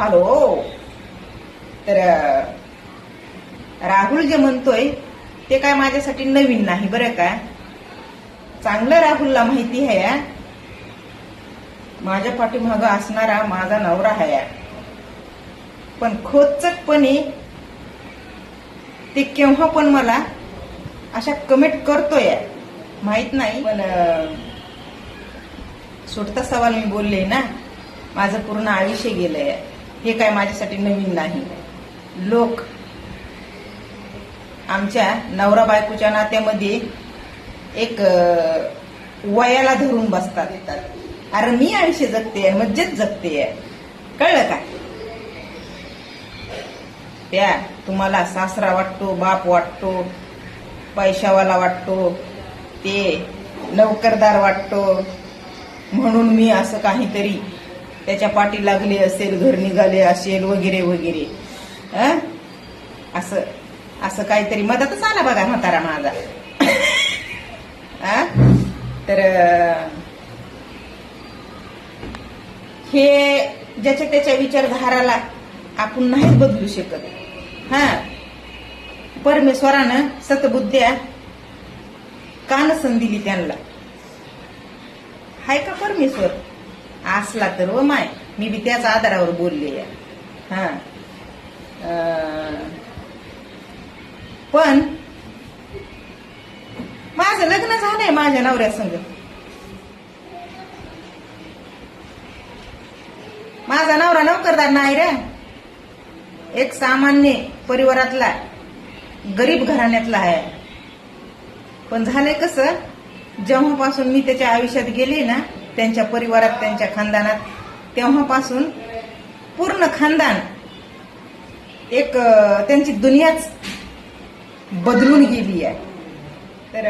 Hello. तर राहुल जे म्हणतोय ते काय माझ्यासाठी नवीन नाही बरं का. चांगलं राहुलला माहिती आहे माझ्या पाठीमागं असणारा माझा नवरा आहे. पण खोचकपणे ते केव्हा पण मला अशा कमेंट करतोय माहित नाही. पण सुटता सवाल मी बोलले ना, माझं पूर्ण आयुष्य गेलंय. हे काय माझ्यासाठी नवीन नाही. लोक आमच्या नवरा बायकोच्या नात्यामध्ये एक वयाला धरून बसतात. अरे मी आयुष्य जगते, मज्जेत जगते. कळलं का? त्या तुम्हाला सासरा वाटतो, बाप वाटतो, पैशावाला वाटतो, ते नोकरदार वाटतो, म्हणून मी असं काहीतरी त्याच्या पाठी लागले असेल, घर निघाले असेल वगैरे वगैरे. असं असं काहीतरी मदतच आला बघा म्हातारा माझा. तर हे ज्याच्या त्याच्या विचारधाराला आपण नाहीच बदलू शकत. परमेश्वरानं सतबुद्ध्या का नसन दिली त्यांना? हाय का परमेश्वर? असला तर व माय मी बी त्याच आधारावर बोलले. पण माझं लग्न झालंय माझ्या नवऱ्यासंग. माझा नवरा नोकरदार नाही रे. एक सामान्य परिवारातला गरीब घराण्यातला आहे. पण झालंय कसं, जेव्हापासून मी त्याच्या आयुष्यात गेले ना, त्यांच्या परिवारात, त्यांच्या खानदानात, तेव्हापासून पूर्ण खानदान एक त्यांची दुनियाच बदलून गेली आहे. तर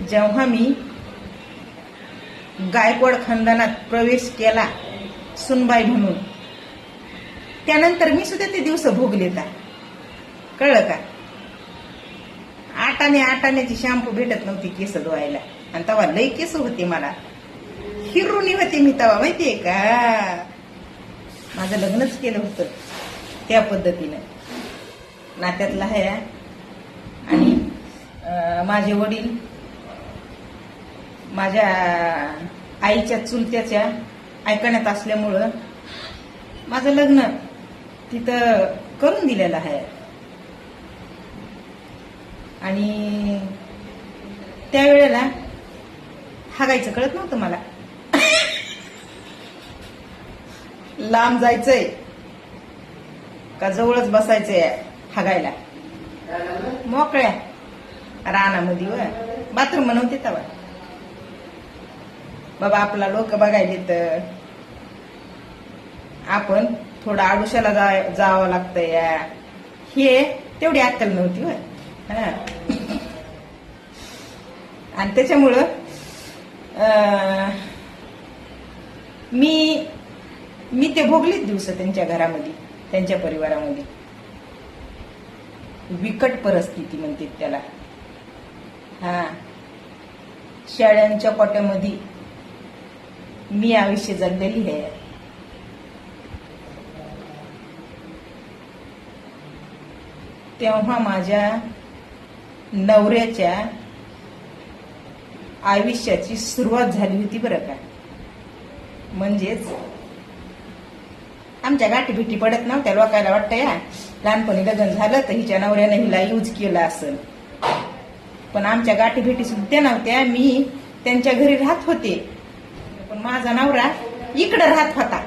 जेव्हा मी गायकवाड खानदानात प्रवेश केला सुनबाई म्हणून, त्यानंतर मी सुद्धा ते दिवस भोगलेत. कळलं का? आटाण्याची शॅम्पू भेटत नव्हती केस धुवायला, आणि तेव्हा लई केस होते. मला हिरोनी होते मी तेव्हा, माहितीये का? माझं लग्नच केलं होतं त्या पद्धतीनं. नात्यातला आहे. आणि माझे वडील माझ्या आईच्या चुलत्याच्या ऐकण्यात असल्यामुळं माझं लग्न तिथं करून दिलेलं आहे. आणि त्यावेळेला हागायचं कळत नव्हतं मला. लांब जायचंय का जवळच बसायचंय हागायला, मोकळ्या रानामध्ये व बाथरूम नव्हते तेव्हा. बाबा आपला लोक बघायले तर आपण थोडं आडुशाला जावं लागतंय. हे तेवढी अक्कल नव्हती होय. आणि त्याच्यामुळं मी ते भोगलीच दिवस त्यांच्या घरामध्ये, त्यांच्या परिवारामध्ये. विकट परिस्थिती म्हणते त्याला. शाळांच्या कोट्यामध्ये मी आयुष्य जगलेली आहे. तेव्हा माझ्या नवऱ्याच्या आयुष्याची सुरुवात झाली होती बरं का. म्हणजेच आमच्या गाठी भेटी पडत नव्हत्या. लोकांना वाटतं या लहानपणी लग्न झालं तर हिच्या नवऱ्याने हिला यूज केला असेल. पण आमच्या गाठी भेटी सुद्धा नव्हत्या. मी त्यांच्या घरी राहत होते, पण माझा नवरा इकडं राहत होता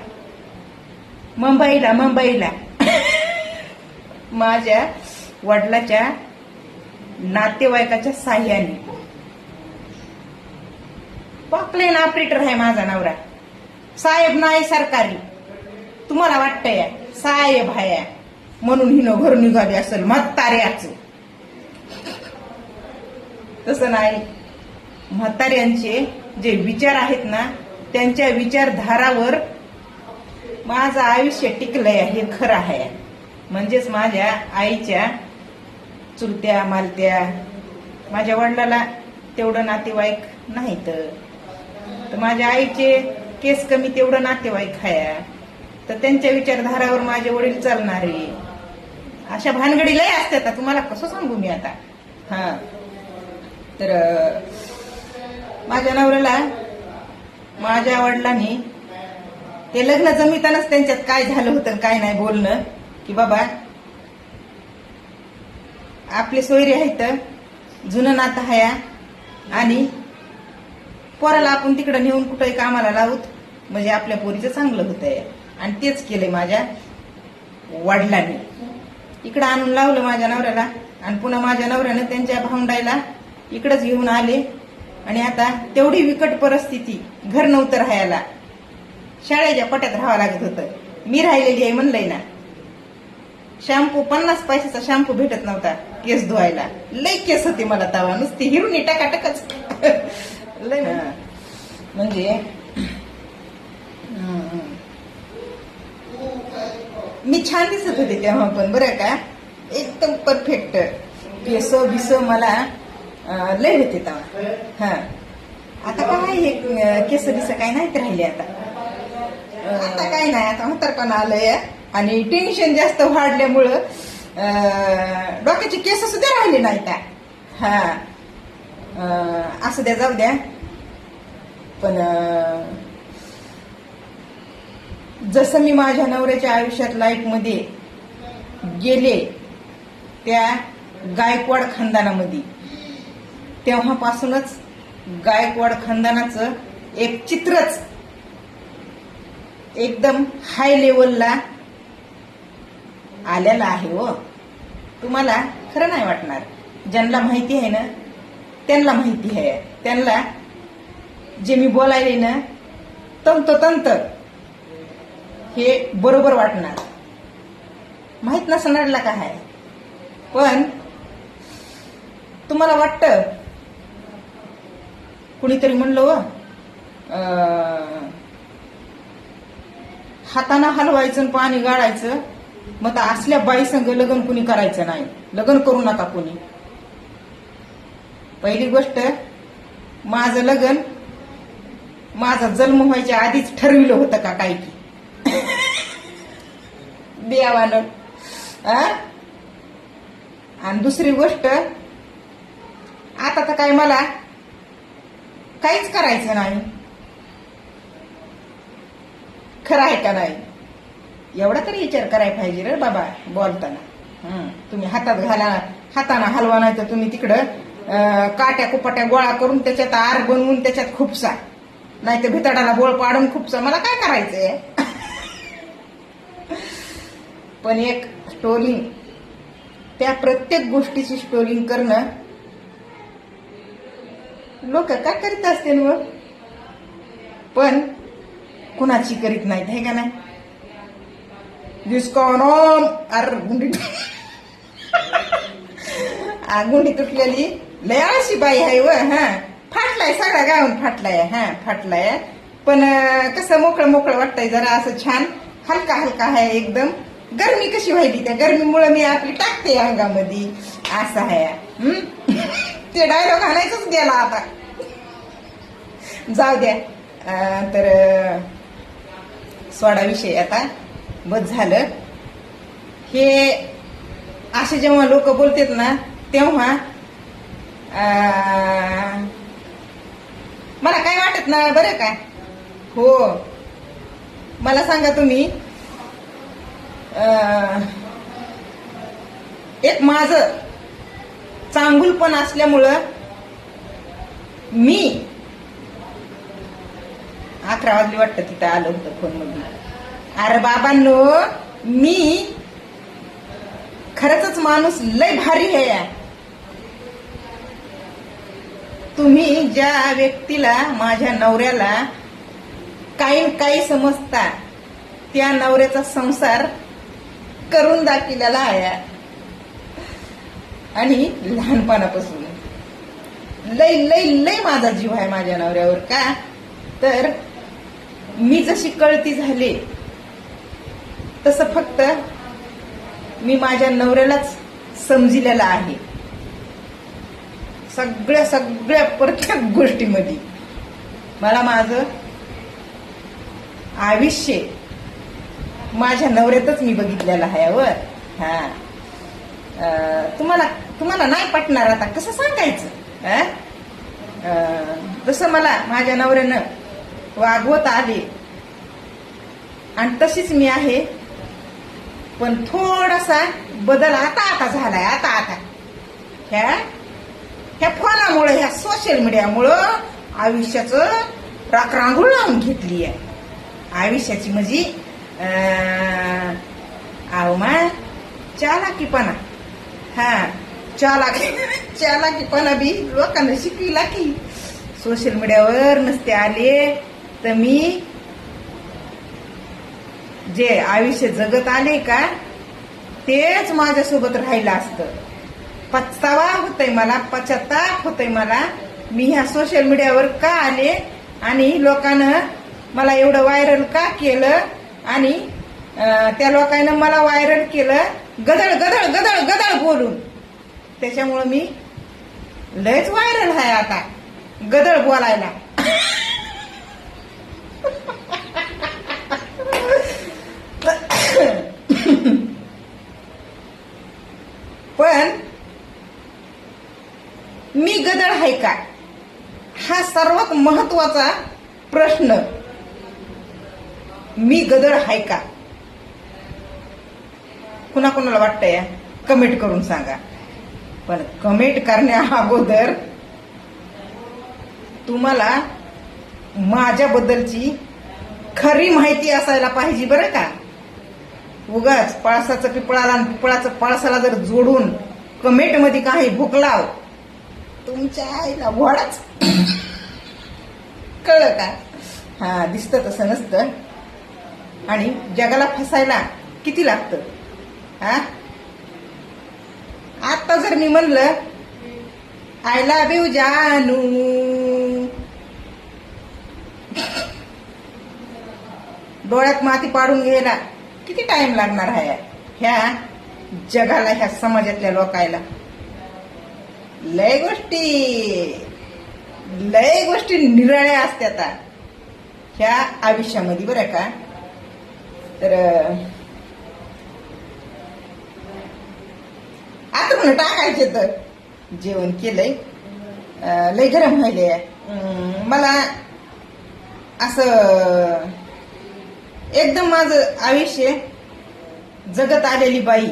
मुंबईला. माझ्या वडिलाच्या नातेवाईकाच्या साह्याने. पॉकलेन ऑपरेटर आहे माझा नवरा. साहेब नाही सरकारी. तुम्हाला वाटतंय साहेब आहे म्हणून हिनं घर निघाली असेल म्हाताऱ्याच. तसं नाही. म्हाताऱ्यांचे जे विचार आहेत ना, त्यांच्या विचारधारावर माझं आयुष्य टिकलंय हे खरं आहे. म्हणजेच माझ्या आईच्या चुलत्या मालत्या, माझ्या वडिलाला तेवढं नातेवाईक नाही. तर माझ्या आईचे केस कमी तेवढं नातेवाईक हाया, तर त्यांच्या विचारधारावर माझे वडील चालणारे, अशा भानगडी लय असतात. तुम्हाला कसं सांगू मी आता. हा तर माझ्या नवऱ्याला माझ्या वडिलांनी ते लग्न जमितानाच त्यांच्यात काय झालं होतं काय नाही बोलणं, की बाबा आपले सोयरे आहेत, जुनं नातं हाया, आणि पोराला आपण तिकडं नेऊन कुठंही कामाला लावूत म्हणजे आपल्या पोरीचं चांगलं होतंय. आणि तेच केलंय माझ्या वडिलांनी. इकडं आणून लावलं माझ्या नवऱ्याला, आणि पुन्हा माझ्या नवऱ्यानं त्यांच्या भावंडायला इकडंच घेऊन आले. आणि आता तेवढी विकट परिस्थिती, घर नव्हतं राहायला, शाळेच्या पट्यात राहावं लागत होतं. मी राहिलेली आहे म्हणलंय ना. शॅम्पू 50 पैशाचा शॅम्पू भेटत नव्हता केस धुवायला. लय केस होते मला तवा, नुसती हिरुनी टाकाटकच. लय म्हणजे मी छान दिसत होते तेव्हा पण, बरं का, एकदम परफेक्ट. केस बिस मला लय होते तेव्हा. हा आता काय हे केस बिस काय नाहीत राहिले आता. आता काय नाही, आता म्हातारपणा आलंय आणि टेन्शन जास्त वाढल्यामुळं डोक्याचे केस सुद्धा राहिले नाहीत. हा असू द्या, जाऊ द्या. पण जसं मी माझ्या नवऱ्याच्या आयुष्यात लाईफ मध्ये गेले त्या गायकवाड खानदानामध्ये, तेव्हापासूनच गायकवाड खानदानाचं एक चित्रच एकदम हाय लेवलला आलेलं आहे. हो, तुम्हाला खरं नाही वाटणार. ज्यांना माहिती आहे ना त्यांना माहिती आहे. त्यांना जे मी बोलायले ना तंतोतंत हे बरोबर वाटणार. माहित नसणारला काय आहे, पण तुम्हाला वाटतं कुणीतरी म्हणलं हाताने हलवायचं आणि पाणी गाळायचं, मग तर असल्या बाई संग लग्न कुणी करायचं नाही, लग्न करू नका कुणी. पहिली गोष्ट, माझं लग्न माझा जन्म व्हायच्या आधीच ठरविलं होतं का काय की देवानं. आणि दुसरी गोष्ट, आता तर काय मला काहीच करायचं नाही. खरं आहे का नाही, एवढा तरी विचार करायला पाहिजे रे बाबा बोलताना. तुम्ही हातात घाला, हाताना हलवा, नाही तर तुम्ही तिकडं काट्या कुपाट्या गोळा करून त्याच्यात आर बनवून त्याच्यात खुपसा, नाही तर भिताडाला बोळ पाडून खुपसा. मला काय करायचंय. पण एक स्टोलिंग, त्या प्रत्येक गोष्टीची स्टोलिंग करणं लोक काय करीत असते मग, पण कुणाची करीत नाहीत, हे का नाही. जिसका नाम गुंडी गुंडी तुटलेली लय आळशी बाई आहे व. हा फाटलाय, सगळा गाऊन फाटलाय. हा फाटलाय, पण कसं मोकळं मोकळं वाटतंय जरा, असं छान हलका हलका आहे एकदम. गरमी कशी व्हायली, त्या गरमीमुळे मी आपली टाकते अंगामध्ये, असं आहे. ते डायलॉग आणायचंच गेला आता, जाऊ द्या. तर सोडा विषय आता, बस झालं. हे असे जेव्हा लोक बोलतात ना तेव्हा मला काय वाटत ना, बरं का. हो, मला सांगा तुम्ही, एक माझं चांगुलपण असल्यामुळं मी 11 वाजली वाटतं तिथं आलं होतं फोन मध्ये. अरे बाबांनो, मी खरंच माणूस लय भारी आहे. तुम्ही ज्या व्यक्तीला, माझ्या नवऱ्याला काही समजता, त्या नवऱ्याचा संसार करून दाखवलेला आहे. आणि लहानपणापासून लय लय लय माझा जीव आहे माझ्या नवऱ्यावर. का तर मी जशी कळती झाले तसं फक्त मी माझ्या नवऱ्यालाच समजिलेला आहे. सगळ्या प्रत्येक गोष्टीमध्ये मला माझं आयुष्य माझ्या नवऱ्यातच मी बघितलेलं आहे व हा. तुम्हाला नाही पटणार आता कसं सांगायचं. तसं मला माझ्या नवऱ्यानं वागवत आले आणि तशीच मी आहे. पण थोडासा बदल आता झालाय. आता ह्या फोनामुळे, ह्या सोशल मीडियामुळं आयुष्याचं राखरांगोळ लावून घेतली आहे. आयुष्याची म्हणजे चालाकीपणा. हा, चालाकीपणा बी लोकांना शिकविला की सोशल मीडियावर नसते आले तर मी जे आयुष्य जगत आले का तेच माझ्यासोबत राहिलं असतं. पछतावा होतय मला, पश्चाताप होतय मला. मी ह्या सोशल मीडियावर का आले आणि लोकांना मला एवढं व्हायरल का केलं आणि त्या लोकांना मला व्हायरल केलं गदळ गदळ गदळ गदळ बोलून. त्याच्यामुळं मी लयच व्हायरल आहे आता गदळ बोलायला. पण मी गदळ आहे का हा सर्वात महत्वाचा प्रश्न. मी गदळ आहे का कुणाकुणाला वाटतंय कमेंट करून सांगा. पण कमेंट करण्या अगोदर तुम्हाला माझ्याबद्दलची खरी माहिती असायला पाहिजे बरं का. उगाच पळसाचं पिपळाला आणि पिपळाचं पळसाला जर जोडून कमेंट मध्ये काही भुकलाव तुमच्या आईला घोडाच. कळलं का. हा, दिसतं तसं नसतं आणि जगाला फसायला किती लागतं. हा, आता जर मी म्हणलं आय लव्ह यू जानू डोळ्यात माती पाडून घ्यायला किती टाइम लागणार आहे ह्या जगाला, ह्या समाजातल्या लोकायला. लय गोष्टी निराळ्या असतात ह्या आयुष्यामध्ये बरं का. तर आता म्हणून टाकायचे तर जेवण केलंय लय गरम व्हायले. मला असं एकदम माझं आयुष्य जगत आलेली बाई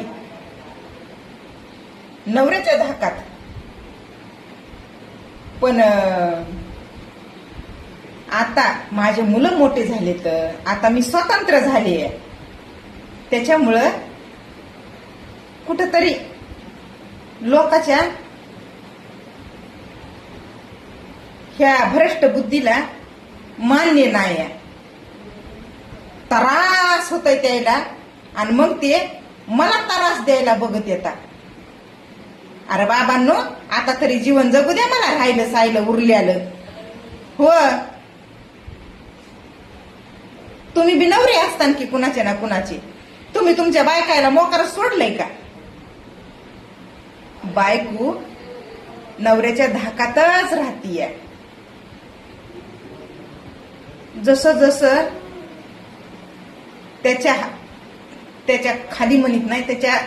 नवऱ्याच्या धाकात. पण आता माझे मुलं मोठे झाले तर आता मी स्वतंत्र झाले आहे. त्याच्यामुळं कुठंतरी लोकांच्या ह्या भ्रष्ट बुद्धीला मान्य नाही आहे. त्रास होतोय त्याला आणि मग ते मला त्रास द्यायला बघत येतात. अरे बाबांनो आता तरी जीवन जगू द्या मला, राहिलं सायलं उरल्यालं. हो, तुम्ही बी नवरे असतान की कुणाचे ना कुणाचे. तुम्ही तुमच्या बायकायला मोकार सोडलंय का. बायको नवऱ्याच्या धाकातच राहतीय. जसं जसं त्याच्या खाली म्हणत नाही,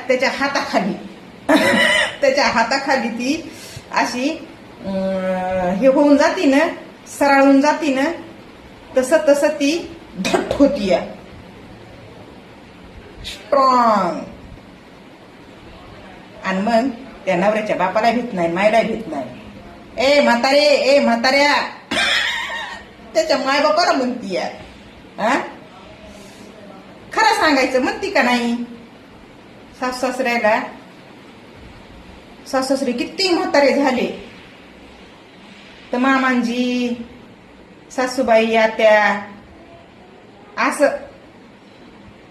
त्याच्या हाताखाली त्याच्या हाताखाली ती अशी हे होऊन जाती ना, सरळून जाती ना, तसं तसं ती धट होती, स्ट्रॉंग. आणि मग त्या नवऱ्याच्या बापाला भीत नाही, मायला भीत नाही. ए म्हातारे, ए म्हाताऱ्या, त्याच्या मायबापाला म्हणतीय. खरं सांगायचं म्हणती का नाही. सासू सासरे किती म्हातारे झाले तर मामांजी, सासूबाई, आत्या असं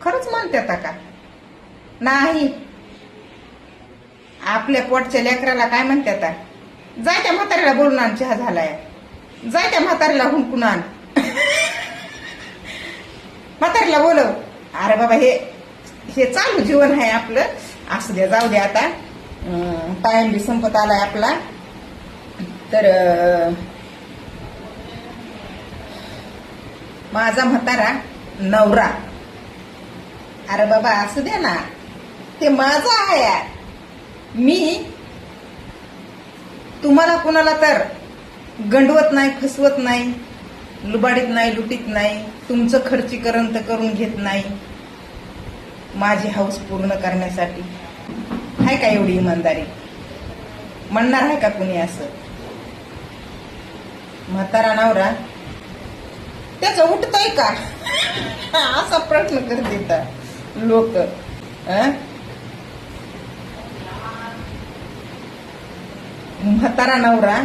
खरंच म्हणतात का नाही. आपल्या पोटच्या लेकराला काय म्हणतात, जाय त्या म्हाताऱ्याला बोलून आण, चहा झालाय, जाय त्या म्हाताऱ्याला हुंकून आण, म्हाताऱ्याला बोलव. अरे बाबा हे चालू जीवन आहे आपलं. असू द्या, जाऊ द्या, आता टाइम बी संपत आलाय आपला. तर माझा म्हातारा नवरा. अरे बाबा असू द्या ना, ते माझं आहे यार. मी तुम्हाला कुणाला तर गंडवत नाही, फसवत नाही, लुबाडीत नाही, लुटीत नाही, तुमचं खर्चीकरण तर करून घेत नाही. माझी हौस पूर्ण करण्यासाठी आहे का एवढी इमानदारी? म्हणणार आहे का कुणी असं? म्हातारा नवरा त्याचं उठतंय का असा प्रश्न करतात लोक. म्हातारा नवरा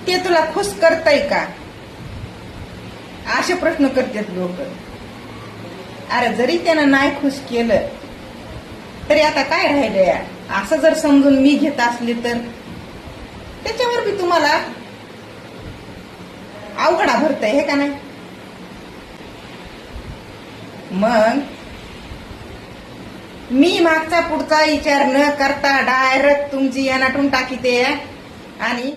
ते तुला खुश करताय का असे प्रश्न करतात लोक. अरे जरी त्यानं नाही खुश केलं तरी आता काय राहिलं या, असं जर समजून मी घेत असले तर त्याच्यावर बी तुम्हाला अवघडा भरतय हे का नाही? मग मी मागचा पुढचा विचार न करता डायरेक्ट तुमची यानाटून टाकीते आणि